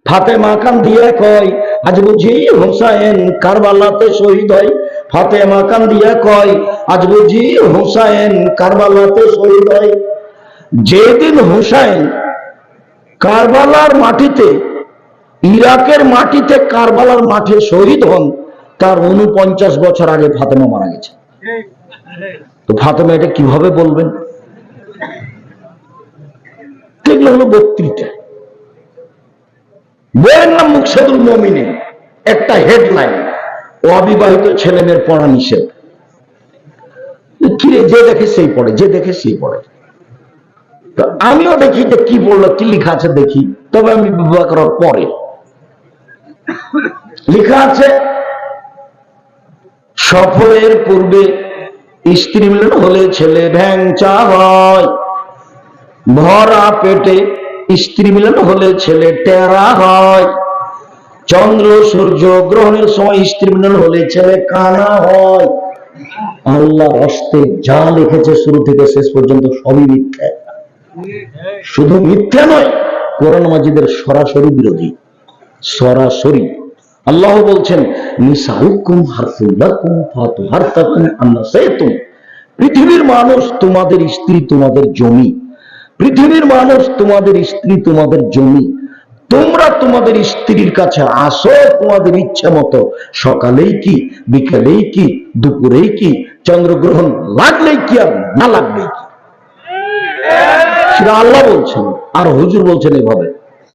ফাতেমা কান দিয়ে কয় আজ বুঝি হুসাইন কারবালাতে শহীদ হয়। ফাতেমা কান দিয়ে কয় আজ বুঝি হুসাইন কারবালাতে শহীদ হয়। যেদিন হুসাইন কারবালার মাটিতে, ইরাকের মাটিতে কারবালার মাঠে শহীদ হন, তার 49 বছর আগে ফাতেমা মারা গেছে। তো ফাতেমা এটা কিভাবে বলবেন? এগুলো হলো বক্তৃতা। বইয়ের নাম মুকসাদুল মুমিনিন, একটা হেডলাইন, অবিবাহিত ছেলে মেয়ের পড়া নিষেধ। কিরে, যে দেখে সেই পড়ে, যে দেখে সেই পড়ে। আমিও দেখি যে কি বললো, কি লেখা আছে দেখি, তবে আমি বিবাহ করার পরে লেখা আছে সফরের পূর্বে স্ত্রী মিলন হলে ছেলে ভ্যাংচা হয়, ভরা পেটে স্ত্রী মিলন হলে ছেলে টেরা হয়, চন্দ্র সূর্য গ্রহণের সময় স্ত্রী মিলন হলে ছেলে কানা হয়। আল্লাহ হস্তে যা লিখেছে শুরু থেকে শেষ পর্যন্ত সবই মিথ্যা। শুধু মিথ্যা নয়, কোরআন মাজিদের সরাসরি বিরোধী। সরাসরি আল্লাহ বলছেন নিসাউকুম হারসুল লাকুম ফাতু হারতাকুম আন্নাসাইতুম। পৃথিবীর মানুষ তোমাদের স্ত্রী, তোমাদের জমি। পৃথিবীর মানুষ তোমাদের স্ত্রী, তোমাদের জমি। তোমরা তোমাদের স্ত্রীর কাছে আসো তোমাদের ইচ্ছা মতো, সকালেই কি, বিকালেই কি, দুপুরেই কি, চন্দ্রগ্রহণ লাগলেই কি আর না লাগলেই কি, সেটা আল্লাহ বলছেন। আর হুজুর বলছেন এভাবে।